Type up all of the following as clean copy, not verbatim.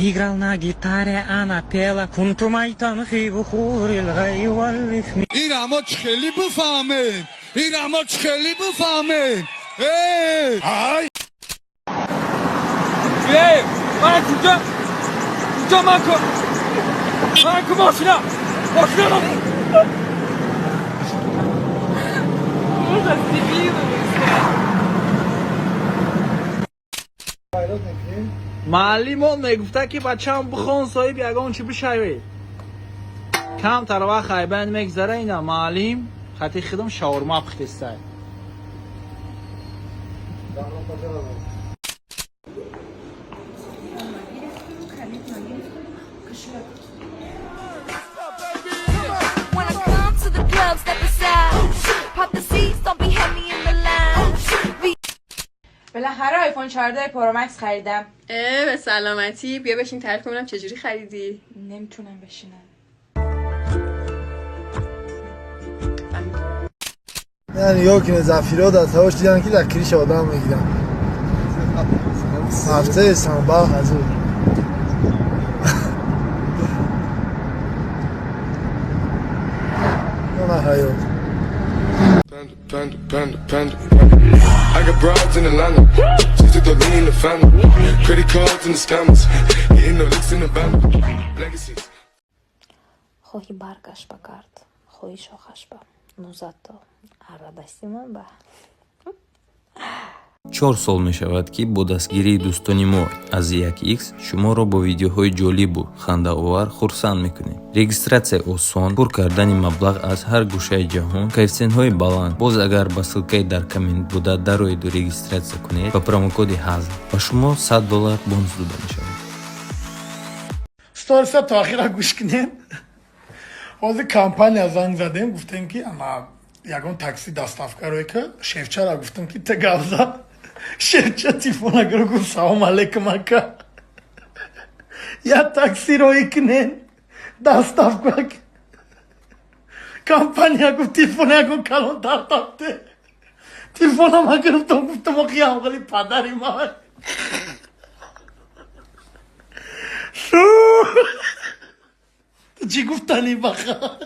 Играл на гитаре, она пела كنت ميتا في بخور الغي والإثم. این اما خیلی بفهمه این اما خیلی بفهمه ای بیاییم من کجا من که ماشینا معلمان میگفته که بچه‌ام بخون صاحب یگان چی بشوید کم تر وقت خیبن میگذره اینا معلم خطی خدم شاورما بخیسته بالاخره آیفون 14 پرو مکس خریدم. به سلامتی. بیا بشین تعریف کنم چجوری خریدی. نمیتونم بشینم. یعنی یکی زفیرات از هواش دیدن که لکریش آدم میگیرن هفته سنبا حضور نه حیات I got broads in Atlanta. Just to throw me in the family. Credit cards and the scammers. Getting no licks in the van. Legacies. خواهی برگشت به کرد خواهی شاخش به نوزد تا اردستی من به 4 сол мешавад ки бо дастгирии дӯстони мо аз 1x шуморо бо видеоҳои ҷолибу хандаовар хурсанд мекунем. Регистратсия осон, пур кардани маблағ аз ҳар гӯшаи ҷаҳон, коэффициентҳои баланд. Боз агар ба ссилкаи дар коммент буда дароеду регистратсия кунед ба промокоди ҳазм ба шумо $100 бонус дода мешавад. сториса то ахира гӯш кунем. ҳозир компания занг задем гуфтем ки ама ягон такси доставкаро ка шефчара гуфтам ки та гавза шефча телефона гиро гуфт салом алейкум ака я таксиро икнен доставка компания гуфт телефона ягон калон тартабте телефонама гирифтам гуфтам оқиям қили падари ман چی گفتنی بخواه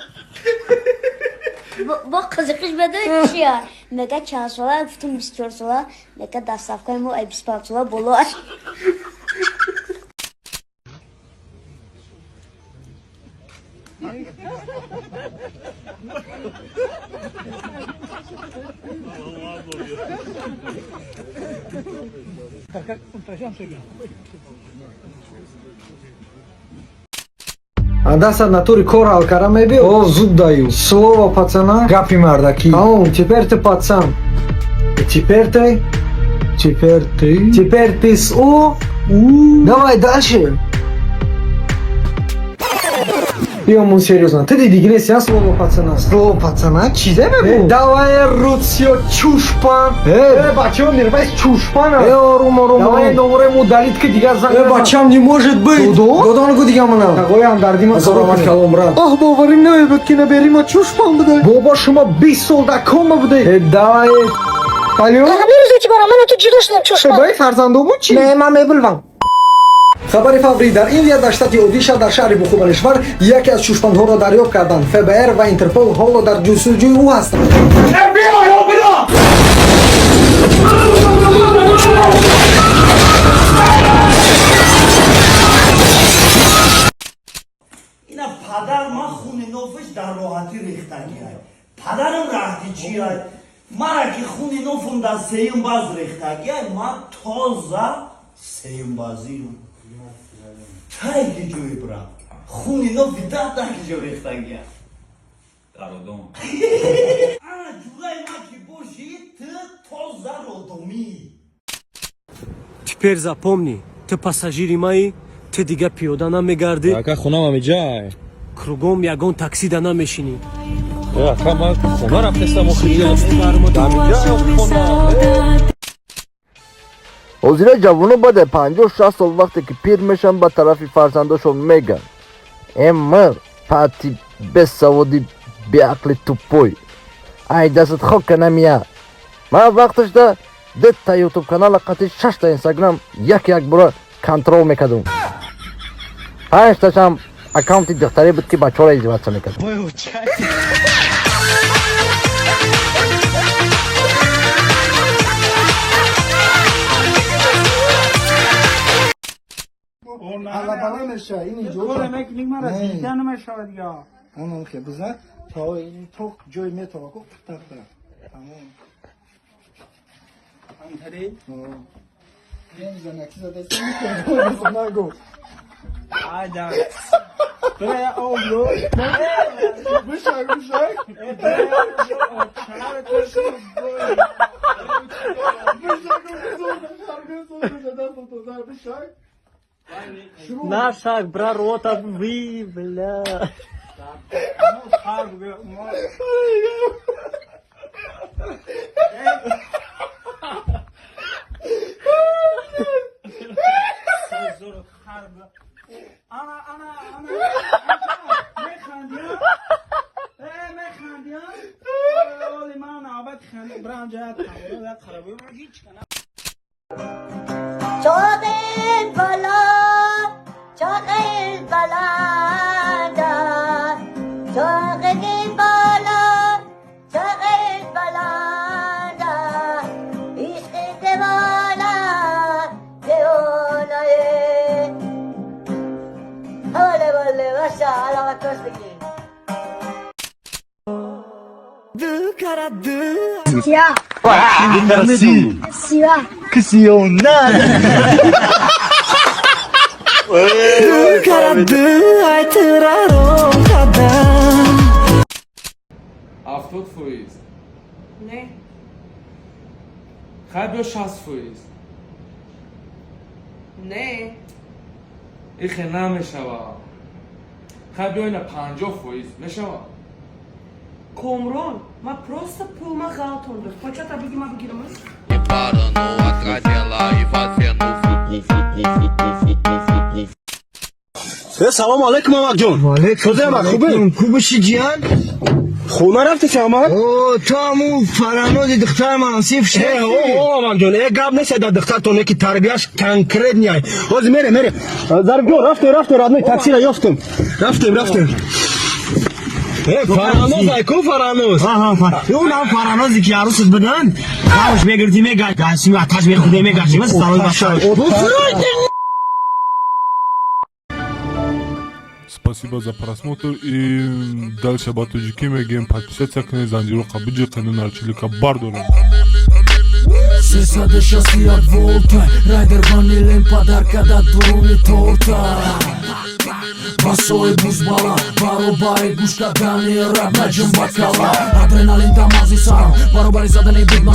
با قزقش بده چیه مگه چند ساله گفتم 24 ساله مگه دستافکه مو ای 25 ساله بلوش Адаса натури кор ҳал кара мебиё. О, зуд даю. Слово пацана, гапи мардаки. Ау, теперь ты пацан. Теперь ты? Теперь ты с О. Давай дальше. Бьем серьезно. Ты дигнись, я слово пацана. Слово пацана? Чизе мебу? Давай руцио чушпан. Бачам не рвайся чушпана. Орум. Давай номерем удалить ки дигар занг. Бачам не может быть. Додон го дигам на. Тагоям дардима саломат калом брат. Ах боварим намебуд ки наберим чушпан буде. Боба шума 20 сол да кома буде. Давай. Алё. Беризочи барам, мана ту ҷидошдам чушпан. Бай фарзандумон чи? Не, ман мебилвам. خبر فوری در ایلیا در شتات اودیشا در شهر بخوبانشور یکی از شوشپندها را دریافت کردند. فبر و اینترپل حالا در جستجوی او هستند. اینا پدر ما خون نوفش در راحتی ریختن گیره. پدرم راحتی چیه؟ مرا که خون نوفم در سیم باز ریختن گیره. ما تازه سیم بازیم. تایی جوی برام خونی نو ویدار تایی جو ریختن گیا دارودم جولای ما کی بوشی تو зародоми. Теперь запомни, ты пассажири мои, ты дига пиёда намегарди. Ака хунам амиҷай. Кругом ягон таксида намешинӣ. Ака ман хуна рафтестам охирҷа. ҳозира ҷавоно баъди 50-60 сол вақте ки пир мешан ба тарафи фарзандошон меган мр пати бесаводи беақли тупой ай дастат хока намия ман вақташда дета ютуб канала қатъи 6 инстаграм як бора контрол мекардам 5 ташам аккаунти духтаре буд ки бачаҳоро издивоҷа мекард. Алабала меша ин инҷо Demek ki numara sizden mi şahit ya? Onun ki bize ta in tok joy meta ko takta. Tamam. Antari. Ben zanak size de sen sana go. Hayda. Buraya oldu. Bıçak. Наша бра рота вы, бля. چاقل بالا چاقل بلنده چاقل بالا چاقل بلنده عشق بالا دیوانه حاله باله باشه علامت باش بگی سیاه سیاه هفتاد فویز نه خیلی یا 60 فویز نه این خیلی نمیشوه خیلی یا اینا 50 فویز میشوه Komron, ma просто pulma galtondur. Pode até big ma bigirmos. سلام علیکم آمد جون. وعلیکم سلام خوبه؟ خوبه چی جیان؟ خونه رفتی چه آمد؟ او تو همون فرانوز دختر منصیف شد. او آمد جون یک گپ نیست در دختر تونه که تربیهش کنکرت نیای. باز میره. ظرف جون رفته رادمی تاکسی را یافتم. رفتیم. فرانوز ایکو فرانوز. اون هم فرانوزی که عروست بدن. خواهش میگردی میگردیم آتش میخوده میگردیم. مثل سالوی باشد. Спасибо за просмотр и дальше батуджики мегем подписаться к Занжиру Кабиджи канал Чилика Бардора. Сесаде шаси от волта, райдер ванилен подарка да дуруни торта. Басои бузбала, баробаи гушка дани раб наджим бакала. Адреналин тамази сарам, баробари задани будма.